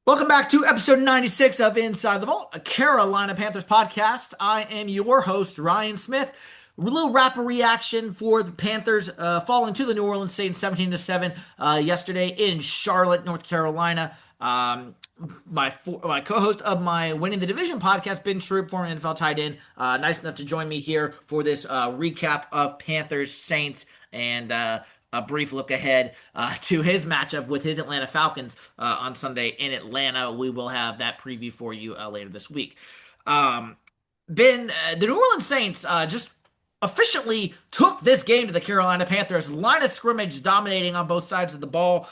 Welcome back to episode 96 of Inside the Vault, a Carolina Panthers podcast. I am your host, Ryan Smith. A little rapid reaction for the Panthers falling to the New Orleans Saints 17-7 yesterday in Charlotte, North Carolina. My co-host of my Winning the Division podcast, Ben Troupe, former NFL tight end, nice enough to join me here for this recap of Panthers Saints and a brief look ahead to his matchup with his Atlanta Falcons on Sunday in Atlanta. We will have that preview for you later this week. Um, Ben, the New Orleans Saints just efficiently took this game to the Carolina Panthers. Line of scrimmage dominating on both sides of the ball.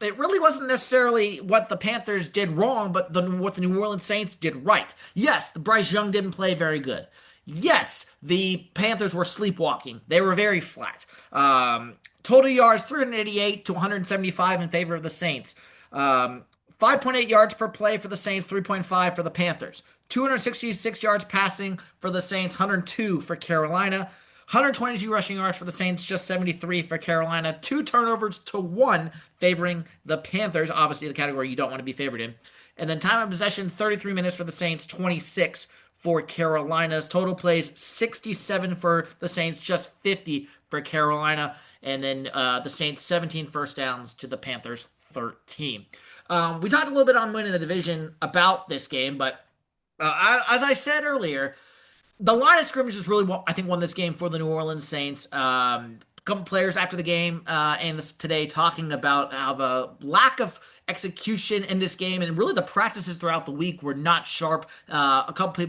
It really wasn't necessarily what the Panthers did wrong, but what the New Orleans Saints did right. Yes, the Bryce Young didn't play very good. Yes, the Panthers were sleepwalking. They were very flat. Total yards 388 to 175 in favor of the Saints. 5.8 yards per play for the Saints, 3.5 for the Panthers. 266 yards passing for the Saints, 102 for Carolina. 122 rushing yards for the Saints, just 73 for Carolina. 2 turnovers to 1 favoring the Panthers, obviously the category you don't want to be favored in. And then time of possession, 33 minutes for the Saints, 26 for Carolina's. Total plays, 67 for the Saints, just 50 for Carolina. And then the Saints 17 first downs to the Panthers 13. We talked a little bit on winning the division about this game, but as I said earlier, the line of scrimmage is really what I think won this game for the New Orleans Saints. A couple players after the game and today talking about how the lack of execution in this game and really the practices throughout the week were not sharp. A couple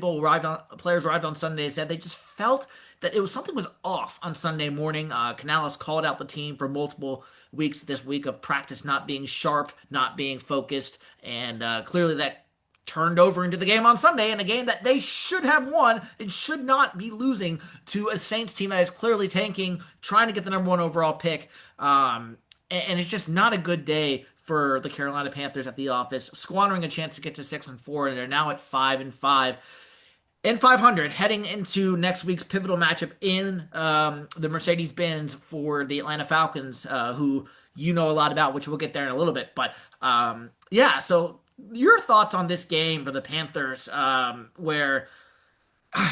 players arrived on Sunday and said they just felt that something was off on Sunday morning. Canales called out the team for multiple weeks this week of practice not being sharp, not being focused, and clearly that turned over into the game on Sunday, in a game that they should have won and should not be losing to a Saints team that is clearly tanking, trying to get the number one overall pick. And it's just not a good day for the Carolina Panthers at the office, squandering a chance to get to 6-4, and they're now at 5-5 and 500, heading into next week's pivotal matchup in the Mercedes-Benz for the Atlanta Falcons, who you know a lot about, which we'll get there in a little bit. But yeah, so your thoughts on this game for the Panthers, where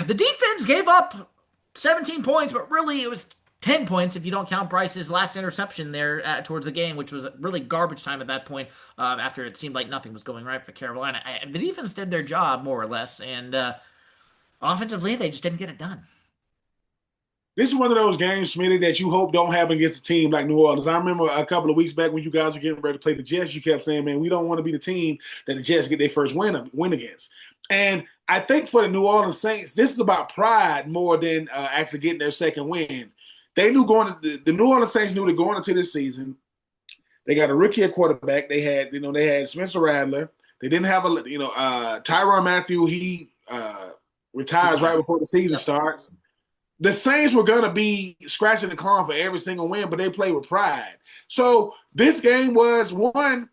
the defense gave up 17 points, but really it was 10 points if you don't count Bryce's last interception there towards the game, which was really garbage time at that point after it seemed like nothing was going right for Carolina. The defense did their job, more or less, and offensively, they just didn't get it done. This is one of those games, Smitty, that you hope don't happen against a team like New Orleans. I remember a couple of weeks back when you guys were getting ready to play the Jets, you kept saying, man, we don't want to be the team that the Jets get their first win against. And I think for the New Orleans Saints, this is about pride more than actually getting their second win. They knew the New Orleans Saints knew that going into this season, they got a rookie at quarterback. They had Spencer Rattler. They didn't have Tyrann Mathieu. He retires right before the season starts. The Saints were going to be scratching the claw for every single win, but they played with pride. So this game was one,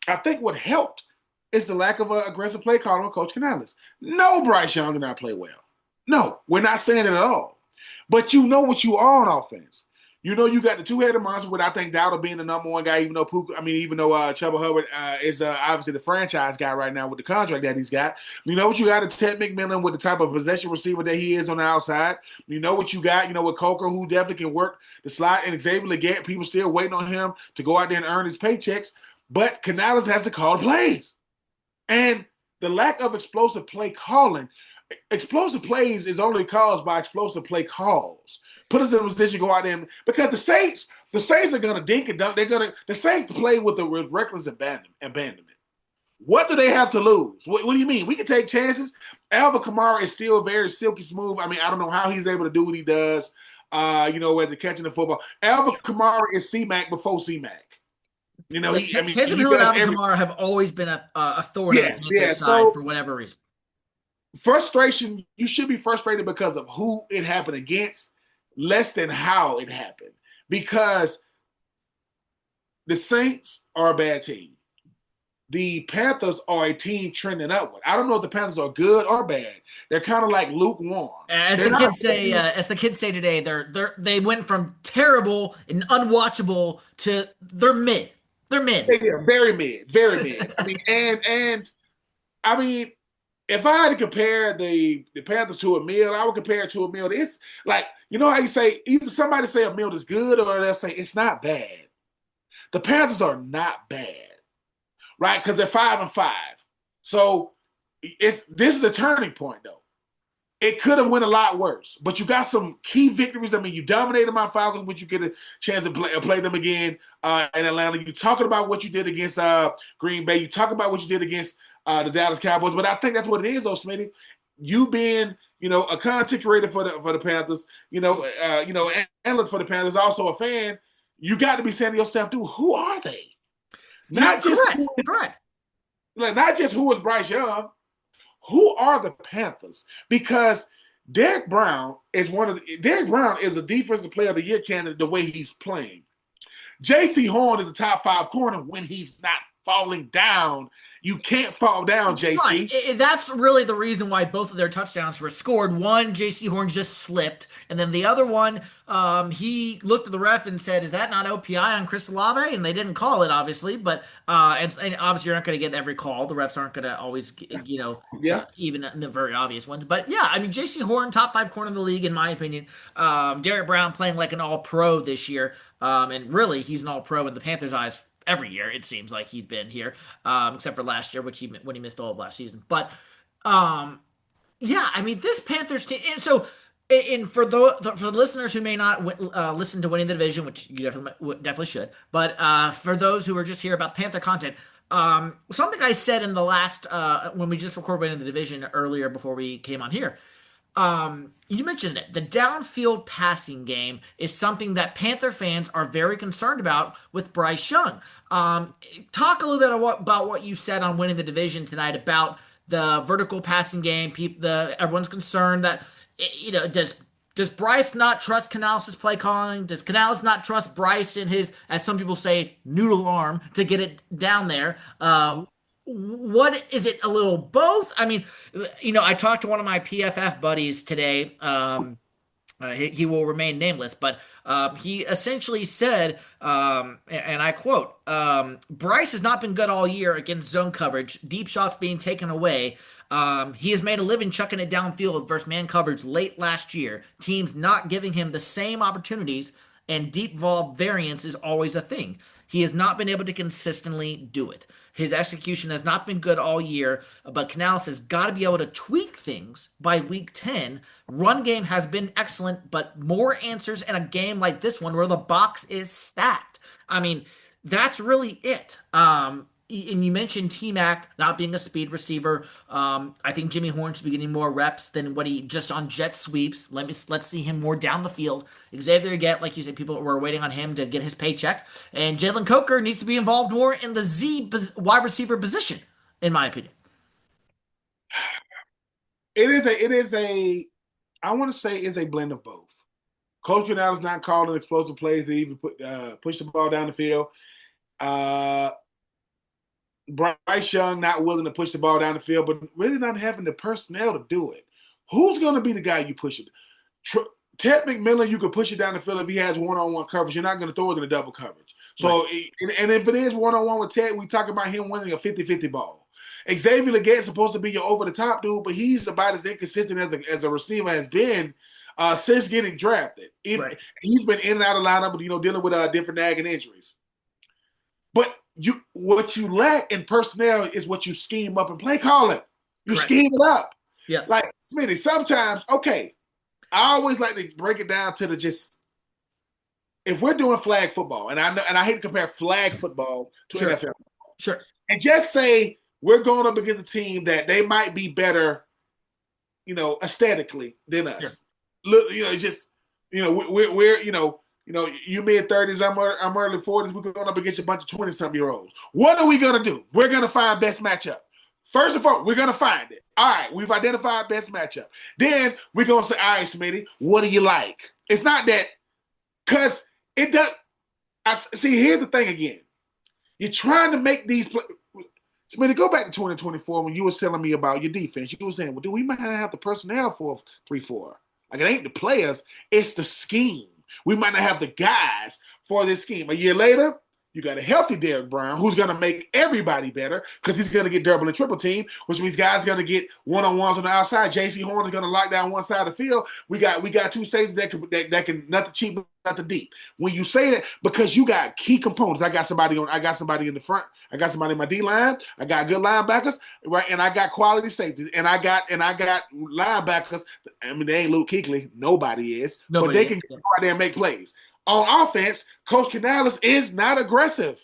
I think what helped is the lack of aggressive play calling with Coach Canales. No, Bryce Young did not play well. No, we're not saying it at all. But you know what you are on offense. You know you got the two-headed monster with, I think, Dowdle being the number one guy, even though Chuba Hubbard is obviously the franchise guy right now with the contract that he's got. You know what you got is Ted McMillan with the type of possession receiver that he is on the outside. You know what you got, with Coker, who definitely can work the slot, and Xavier Legette, people still waiting on him to go out there and earn his paychecks. But Canales has to call the plays. And the lack of explosive play calling, explosive plays is only caused by explosive play calls. Put us in a position to go out there because the Saints are going to dink and dunk. The Saints play with reckless abandonment. What do they have to lose? What do you mean? We can take chances. Alvin Kamara is still very silky smooth. I mean, I don't know how he's able to do what he does. With the catching the football. Alvin Kamara is C-Mac before C-Mac. Taysom Hill and Alvin Kamara have always been a thorn on the side for whatever reason. Frustration. You should be frustrated because of who it happened against, less than how it happened, because the Saints are a bad team. The Panthers are a team trending upward. I don't know if the Panthers are good or bad. They're kind of like lukewarm. As the kids say today, they went from terrible and unwatchable to they're mid. They're mid. Yeah, very mid, very mid. I mean, if I had to compare the Panthers to a meal, I would compare it to a meal. It's like, you know how you say, either somebody say a meal is good or they'll say it's not bad. The Panthers are not bad, right? Because they're 5-5. So this is the turning point, though. It could have went a lot worse, but you got some key victories. I mean, you dominated my Falcons, but you get a chance to play them again in Atlanta. You talking about what you did against Green Bay. You talk about what you did against the Dallas Cowboys. But I think that's what it is, though, Smitty. You being, a content creator for the Panthers, analyst for the Panthers, also a fan. You got to be saying to yourself, dude, who are they? Not just correct. Not just who is Bryce Young. Who are the Panthers? Because Derek Brown is a defensive player of the year candidate the way he's playing. J.C. Horn is a top 5 corner when he's not falling down. You can't fall down, J.C. Right. That's really the reason why both of their touchdowns were scored. One, J.C. Horn just slipped, and then the other one, he looked at the ref and said, "Is that not OPI on Chris Olave?" And they didn't call it, obviously, but and obviously you're not going to get every call. The refs aren't going to always, even the very obvious ones. But yeah, I mean, J.C. Horn, top 5 corner in the league, in my opinion. Derek Brown playing like an All-Pro this year, and really, he's an All-Pro in the Panthers' eyes. Every year, it seems like he's been here, except for last year, when he missed all of last season. But yeah, I mean, this Panthers team, and so, and for the listeners who may not listen to Winning the Division, which you definitely should, but for those who are just here about Panther content, something I said in the last when we just recorded Winning the Division earlier before we came on here. You mentioned it. The downfield passing game is something that Panther fans are very concerned about with Bryce Young. Talk a little bit about what you said on Winning the Division tonight about the vertical passing game. Everyone's concerned that, does Bryce not trust Canales' play calling? Does Canales not trust Bryce in his, as some people say, noodle arm to get it down there? What is it? A little both? I mean, I talked to one of my PFF buddies today. He will remain nameless, but he essentially said, and I quote, Bryce has not been good all year against zone coverage, deep shots being taken away. He has made a living chucking it downfield versus man coverage late last year. Teams not giving him the same opportunities, and deep ball variance is always a thing. He has not been able to consistently do it. His execution has not been good all year, but Canales has got to be able to tweak things by week 10. Run game has been excellent, but more answers in a game like this one where the box is stacked. I mean, that's really it. And you mentioned T-Mac not being a speed receiver. I think Jimmy Horn should be getting more reps than what he just on jet sweeps. Let's see him more down the field. Xavier Get, like you said, people were waiting on him to get his paycheck. And Jalen Coker needs to be involved more in the wide receiver position, in my opinion. I want to say it's a blend of both. Coach Canales not calling explosive plays to even push the ball down the field. Bryce Young not willing to push the ball down the field, but really not having the personnel to do it. Who's going to be the guy you push it? Ted McMillan, you can push it down the field if he has one-on-one coverage. You're not going to throw it in a double coverage. So, right. And if it is one-on-one with Ted, we talk about him winning a 50-50 ball. Xavier Leggett supposed to be your over-the-top dude, but he's about as inconsistent as a receiver has been since getting drafted. Right. He's been in and out of lineup, dealing with different nagging injuries. But what you lack in personnel is what you scheme up in play calling. You Correct. Scheme it up. Yeah. Like, Smitty, sometimes, okay, I always like to break it down to if we're doing flag football, and I hate to compare flag football to NFL football. Sure. And just say we're going up against a team that they might be better, aesthetically than us. Sure. Look, we're you mid-30s, I'm early 40s. We're going up against a bunch of 20-something-year-olds. What are we going to do? We're going to find best matchup. First of all, we're going to find it. All right, we've identified best matchup. Then we're going to say, all right, Smitty, what do you like? It's not that – because it does – see, here's the thing again. You're trying to make these – Smitty, go back to 2024 when you were telling me about your defense. You were saying, well, dude, we might not have the personnel for 3-4. Like, it ain't the players, it's the scheme. We might not have the guys for this scheme. A year later, You got a healthy Derrick Brown who's going to make everybody better because he's going to get double and triple team, which means guys are going to get one-on-ones on the outside. J.C. Horn is going to lock down one side of the field. We got two safeties that can nothing cheap, nothing deep. When you say that, because you got key components. I got somebody in the front. I got somebody in my D line. I got good linebackers, right? And I got quality safeties. And I got linebackers. I mean, they ain't Luke Kuechly. Nobody is. But they can go out there and make plays. On offense, Coach Canales is not aggressive.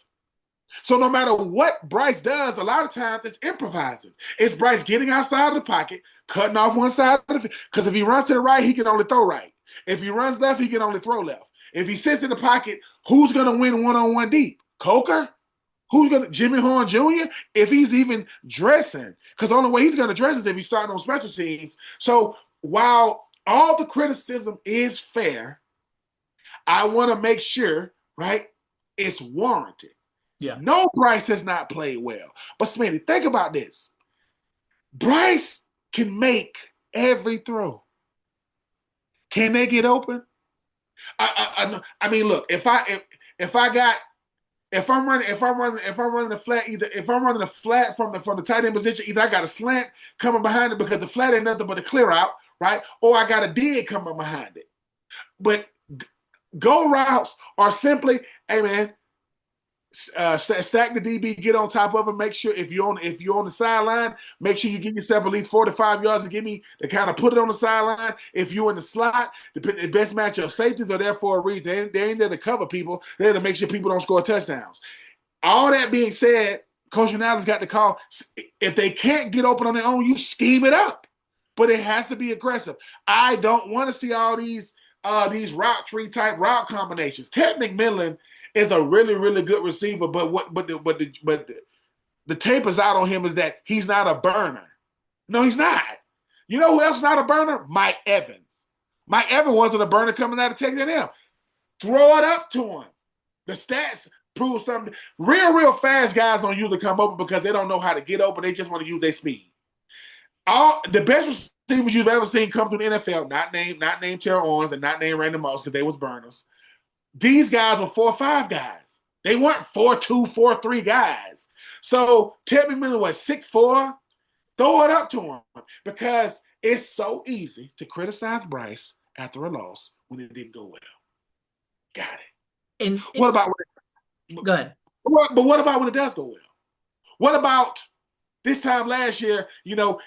So no matter what Bryce does, a lot of times it's improvising. It's Bryce getting outside of the pocket, cutting off one side of the field. Because if he runs to the right, he can only throw right. If he runs left, he can only throw left. If he sits in the pocket, who's going to win one-on-one deep? Coker? Who's going to Jimmy Horn Jr.? If he's even dressing. Because the only way he's going to dress is if he's starting on special teams. So while all the criticism is fair, I want to make sure, right, it's warranted. Yeah. No, Bryce has not played well. But, Smitty, think about this. Bryce can make every throw. Can they get open? I mean, look, if I'm running a flat, either if I'm running a flat from the tight end position, either I got a slant coming behind it because the flat ain't nothing but a clear out, right? Or I got a dig coming behind it. But go routes are simply, hey man, stack the DB, get on top of it. Make sure if you're on the sideline, make sure you give yourself at least 45 yards to kind of put it on the sideline. If you're in the slot, the best matchup safeties are there for a reason. They ain't there to cover people. They're there to make sure people don't score touchdowns. All that being said, Coach Canales got the call. If they can't get open on their own, you scheme it up. But it has to be aggressive. I don't want to see all these route tree type route combinations. Ted McMillan is a really, really good receiver, but the tape is out on him is that he's not a burner. No, he's not. You know who else is not a burner? Mike Evans. Mike Evans wasn't a burner coming out of Texas A&M. Throw it up to him. The stats prove something. Real fast guys don't usually come open because they don't know how to get open. They just want to use their speed. The best receivers you've ever seen come through the NFL, not named Terrell Owens and not named Randy Moss because they was burners. These guys were 4-5 guys. They weren't 4-2, 4-3 guys. So Ted McMillan was 6'4". Throw it up to him because it's so easy to criticize Bryce after a loss when it didn't go well. Got it. What about go ahead. But what about when it does go well? What about this time last year, y'all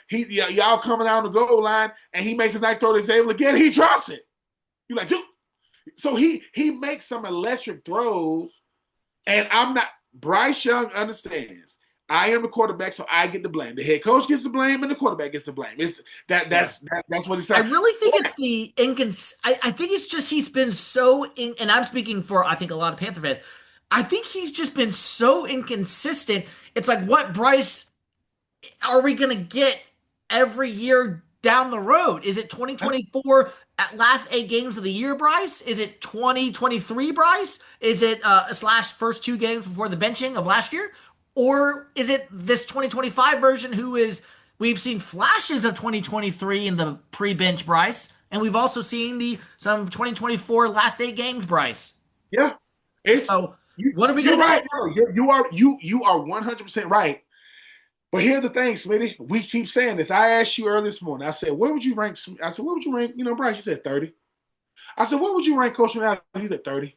coming down the goal line and he makes a nice throw to Xavier again, he drops it. You're like, dude. So he makes some electric throws, and Bryce Young understands. I am the quarterback, so I get the blame. The head coach gets the blame, and the quarterback gets the blame. That's what he said. I really think it's I think it's just he's been so and I'm speaking for I think a lot of Panther fans. I think he's just been so inconsistent. It's like, what Bryce are we going to get every year down the road? Is it 2024 at last 8 games of the year, Bryce? Is it 2023, Bryce? Is it / first 2 games before the benching of last year? Or is it this 2025 version we've seen flashes of 2023 in the pre-bench Bryce, and we've also seen some 2024 last 8 games Bryce. Yeah. What are we going to get? You are 100% right. But here's the thing, Smitty. We keep saying this. I asked you earlier this morning. I said, where would you rank? I said, what would you rank? Bryce, you said 30. I said, what would you rank Coach Canales? He said 30,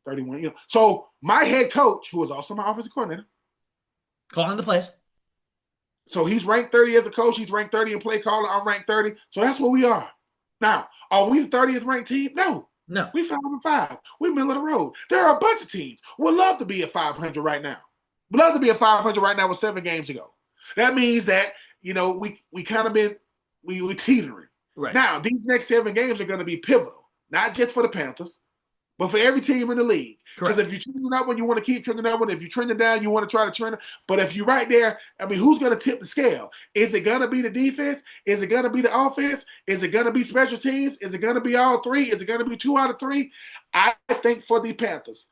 31. So my head coach, who is also my offensive coordinator, calling the plays. So he's ranked 30 as a coach. He's ranked 30 in play caller. I'm ranked 30. So that's where we are. Now, are we the 30th ranked team? No. We 5-5. We're middle of the road. There are a bunch of teams who would love to be at 500 right now. Would love to be at 500 right now with 7 games to go. That means that, we kind of been we teetering. Right. Now, these next 7 games are going to be pivotal, not just for the Panthers, but for every team in the league. Because if you're trending up one, you want to keep trending up one. If you're trending down, you want to try to trend. But if you're right there, who's going to tip the scale? Is it going to be the defense? Is it going to be the offense? Is it going to be special teams? Is it going to be all 3? Is it going to be 2 out of 3? I think for the Panthers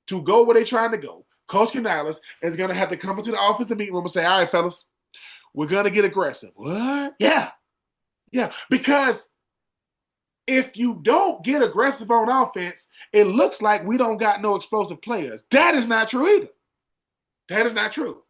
to go where they're trying to go, Coach Canales is going to have to come into the office and meeting room and say, all right, fellas, we're going to get aggressive. What? Yeah. Because if you don't get aggressive on offense, it looks like we don't got no explosive players. That is not true either. That is not true.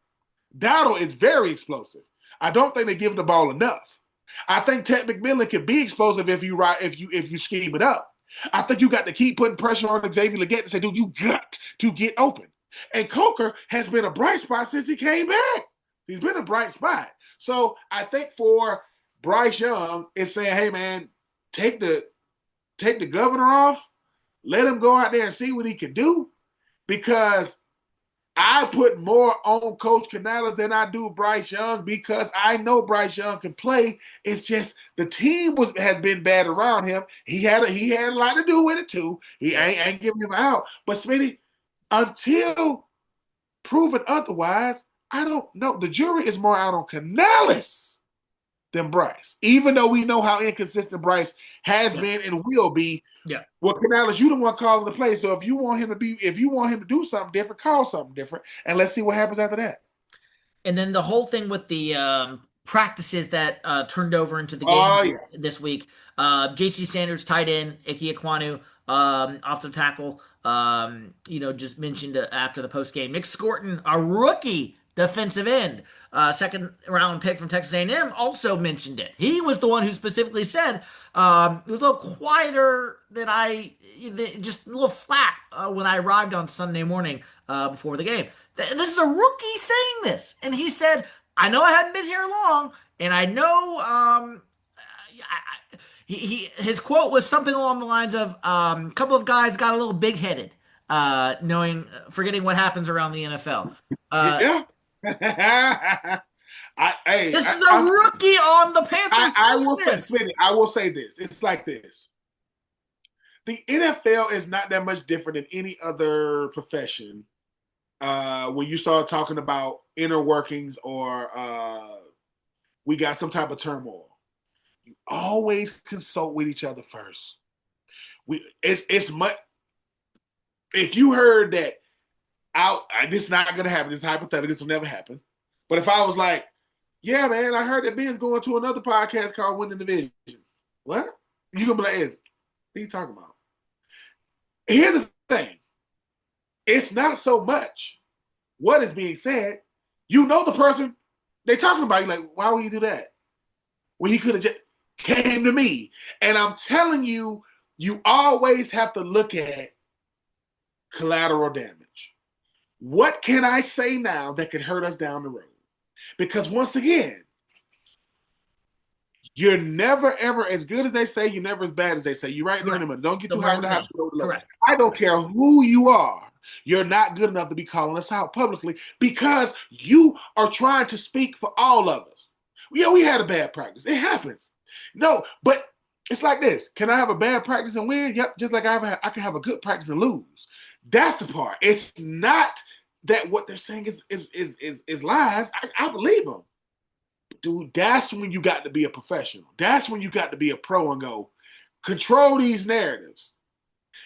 Dowdle is very explosive. I don't think they give the ball enough. I think Ted McMillan can be explosive if you scheme it up. I think you got to keep putting pressure on Xavier Legette and say, dude, you got to get open. And Coker has been a bright spot since he came back. He's been a bright spot. So I think for Bryce Young, it's saying, hey man, take the governor off, let him go out there and see what he can do, because I put more on Coach Canales than I do Bryce Young, because I know Bryce Young can play. It's just the team has been bad around him. He had a lot to do with it too. He ain't giving him out. But Smitty, until proven otherwise, I don't know. The jury is more out on Canales than Bryce, even though we know how inconsistent Bryce has been and will be. Yeah. Well, Canales, you the one calling the play. So if you want him to do something different, call something different, and let's see what happens after that. And then the whole thing with the practices that turned over into the game this week. J.C. Sanders, tight end, Ike Ekwonu, offensive tackle. Just mentioned after the post game. Nick Scorton, a rookie defensive end, second round pick from Texas A&M, also mentioned it. He was the one who specifically said it was a little quieter than just a little flat when I arrived on Sunday morning before the game. This is a rookie saying this, and he said, "I know I hadn't been here long, and I know." His quote was something along the lines of, "A couple of guys got a little big headed, forgetting what happens around the NFL." Yeah. This is a rookie on the Panthers. I will say this. It's like this. The NFL is not that much different than any other profession when you start talking about inner workings or we got some type of turmoil. You always consult with each other first. It's much. If you heard that this is not going to happen. This is hypothetical. This will never happen. But if I was like, yeah, man, I heard that Ben's going to another podcast called Win the Division. What? You're going to be like, what are you talking about? Here's the thing. It's not so much what is being said. You know the person they're talking about. You're like, why would he do that? Well, he could have just came to me. And I'm telling you, you always have to look at collateral damage. What can I say now that could hurt us down the road? Because once again, you're never, ever as good as they say. You're never as bad as they say. You're right there in the middle. Don't get too high on the house. I don't care who you are. You're not good enough to be calling us out publicly because you are trying to speak for all of us. Yeah, we had a bad practice. It happens. No, but it's like this. Can I have a bad practice and win? Yep, just like I can have a good practice and lose. That's the part. It's not that what they're saying is lies. I believe them. Dude, that's when you got to be a professional. That's when you got to be a pro and go, control these narratives.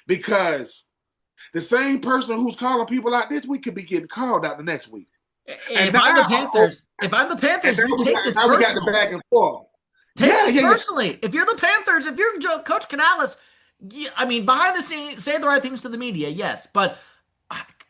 Because the same person who's calling people out this week could be getting called out the next week. And if I'm the Panthers, you take this personally. We got the back and forth. Take this personally. If you're the Panthers, if you're Coach Canales, behind the scenes, say the right things to the media, yes. But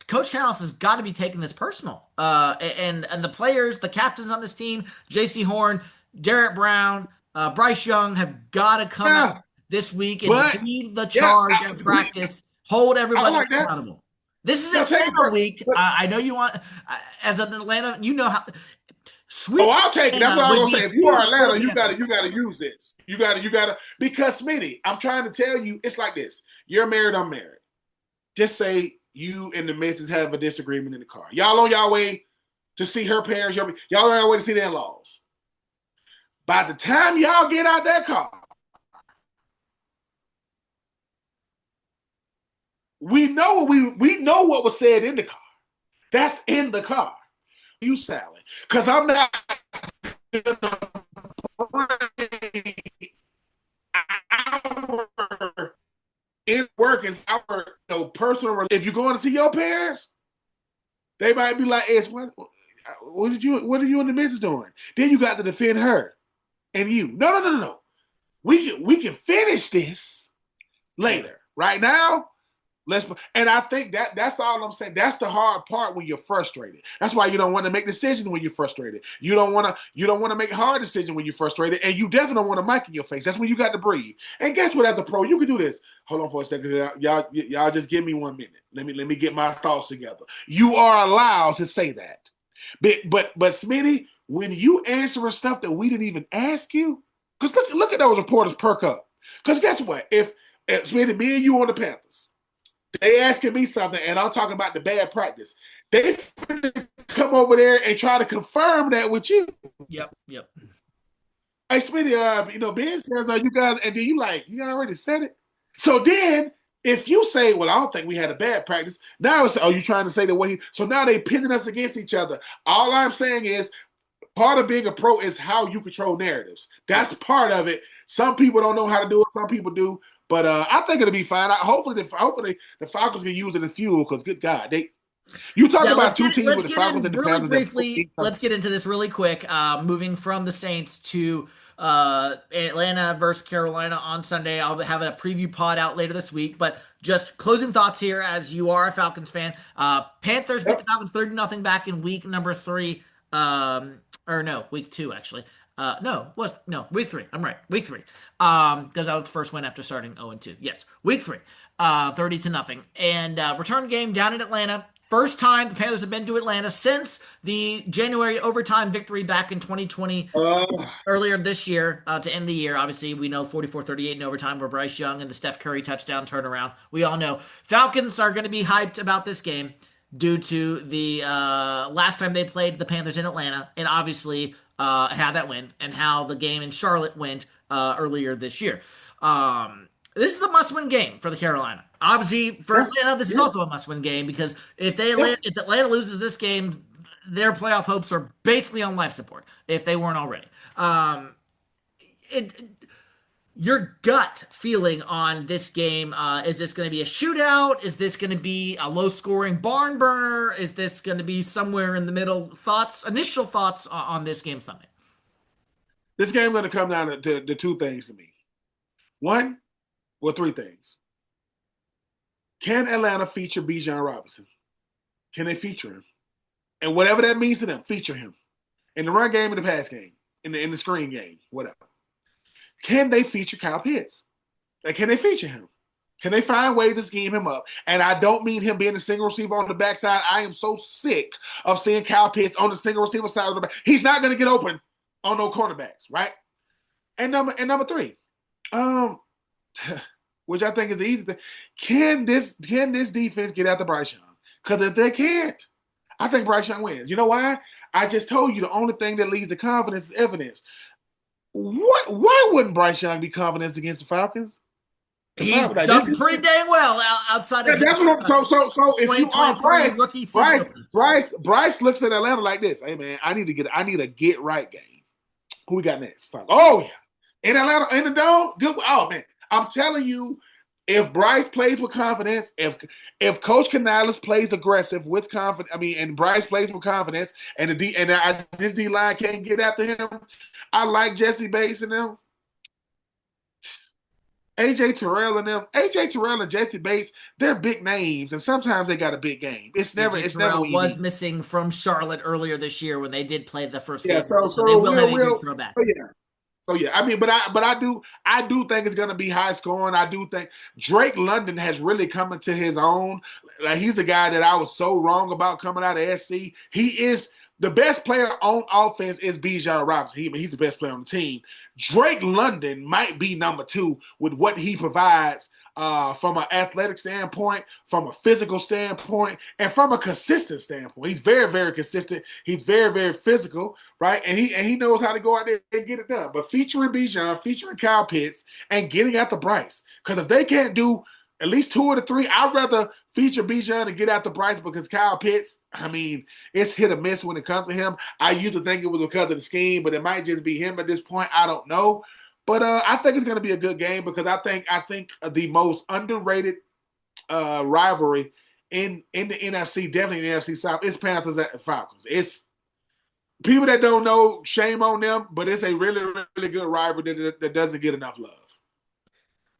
Coach Canales has got to be taking this personal. And the players, the captains on this team, J.C. Horn, Jarrett Brown, Bryce Young have got to come out this week and lead the charge at practice, hold everybody accountable. This is Atlanta week. I know you want, as an Atlanta, you know how. I'll take it. That's what I was gonna say. If you are Atlanta, you gotta use this. You gotta because Smitty, I'm trying to tell you, it's like this. You're married, I'm married. Just say you and the missus have a disagreement in the car. Y'all on y'all way to see her parents. Y'all on y'all way to see their in-laws. By the time y'all get out that car, we know what was said in the car. That's in the car. You Sally, because I'm not in work is our personal. If you're going to see your parents, they might be like, what are you and the missus doing? Then you got to defend her and you. No. we can finish this later. Right now, and I think that's all I'm saying. That's the hard part when you're frustrated. That's why you don't want to make decisions when you're frustrated. You don't want to make hard decisions when you're frustrated, and you definitely don't want a mic in your face. That's when you got to breathe. And guess what? As a pro, you can do this. Hold on for a second, y'all. Just give me 1 minute. Let me get my thoughts together. You are allowed to say that, but Smitty, when you answering stuff that we didn't even ask you, because look at those reporters perk up. Because guess what? If Smitty, me and you on the Panthers. They asking me something, and I'm talking about the bad practice. They come over there and try to confirm that with you. Yep. Hey, Smitty, Ben says, you guys, and then you already said it. So then, if you say, well, I don't think we had a bad practice, now it's, you trying to say the way so now they pitting us against each other. All I'm saying is, part of being a pro is how you control narratives. That's part of it. Some people don't know how to do it. Some people do. But I think it'll be fine. Hopefully the Falcons can use it as fuel because, good God, you talk about two teams with the Falcons and the Panthers. Briefly, let's get into this really quick. Moving from the Saints to Atlanta versus Carolina on Sunday. I'll have a preview pod out later this week. But just closing thoughts here, as you are a Falcons fan. Panthers beat the Falcons 30-0 back in week number 3. Week 2 actually. Week 3. I'm right. Week 3. Because that was the first win after starting 0-2. Yes, week 3. 30-0. And return game down in Atlanta. First time the Panthers have been to Atlanta since the January overtime victory back in 2020, earlier this year, to end the year. Obviously, we know 44-38 in overtime where Bryce Young and the Steph Curry touchdown turnaround. We all know. Falcons are going to be hyped about this game due to the last time they played the Panthers in Atlanta, and obviously how that went, and how the game in Charlotte went earlier this year. This is a must-win game for the Carolina. Obviously, for Atlanta, this is also a must-win game because if Atlanta loses this game, their playoff hopes are basically on life support if they weren't already. Your gut feeling on this game, is this going to be a shootout? Is this going to be a low-scoring barn burner? Is this going to be somewhere in the middle? Initial thoughts on this game Sunday? This game is going to come down to two things to me. Three things. Can Atlanta feature Bijan Robinson? Can they feature him? And whatever that means to them, feature him. In the run game, in the pass game, in the screen game, whatever. Can they feature Kyle Pitts? Can they feature him? Can they find ways to scheme him up? And I don't mean him being a single receiver on the backside. I am so sick of seeing Kyle Pitts on the single receiver side of the back. He's not going to get open on no cornerbacks, right? And number 3, which I think is the easy thing. Can this defense get after Bryce Young? Because if they can't, I think Bryce Young wins. You know why? I just told you the only thing that leads to confidence is evidence. Why wouldn't Bryce Young be confident against the Falcons? He's done pretty dang well outside of. That's what I'm. So if you are Bryce looks at Atlanta like this. Hey man, I need a get right game. Who we got next? Oh yeah, in Atlanta in the dome. Good. Oh man. I'm telling you, if Bryce plays with confidence, if Coach Canales plays aggressive with confidence, and Bryce plays with confidence, and this D line can't get after him, I like Jesse Bates and them, AJ Terrell and Jesse Bates, they're big names, and sometimes they got a big game. It's never easy. Was missing from Charlotte earlier this year when they did play the first game. So they will have AJ Terrell back. So yeah, I do think it's gonna be high scoring. I do think Drake London has really come into his own. Like he's a guy that I was so wrong about coming out of SC. He is the best player on offense is Bijan Robinson. He's the best player on the team. Drake London might be number 2 with what he provides from an athletic standpoint, from a physical standpoint, and from a consistent standpoint. He's very, very consistent. He's very, very physical, right? And he knows how to go out there and get it done. But featuring Bijan, featuring Kyle Pitts, and getting at the Bryce. Because if they can't do at least 2 of the 3, I'd rather feature Bijan and get out the Bryce because Kyle Pitts, it's hit or miss when it comes to him. I used to think it was because of the scheme, but it might just be him at this point. I don't know. But I think it's going to be a good game because I think the most underrated rivalry in the NFC, definitely in the NFC South, is Panthers at Falcons. People that don't know, shame on them, but it's a really, really good rivalry that doesn't get enough love.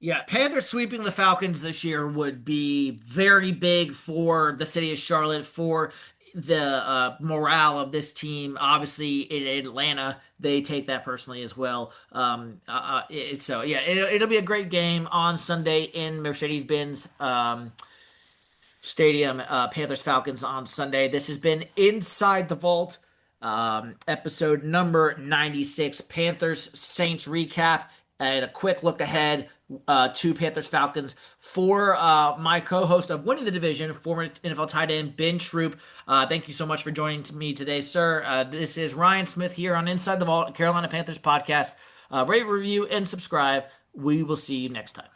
Yeah, Panthers sweeping the Falcons this year would be very big for the city of Charlotte, for the morale of this team. Obviously, in Atlanta, they take that personally as well. So yeah, it'll be a great game on Sunday in Mercedes-Benz Stadium. Panthers Falcons on Sunday. This has been Inside the Vault, episode number 96, Panthers Saints recap, and a quick look ahead to Panthers Falcons for my co-host of Winning the Division, former NFL tight end Ben Troupe. Thank you so much for joining me today, sir. This is Ryan Smith here on Inside the Vault, Carolina Panthers podcast. Rate, review, and subscribe. We will see you next time.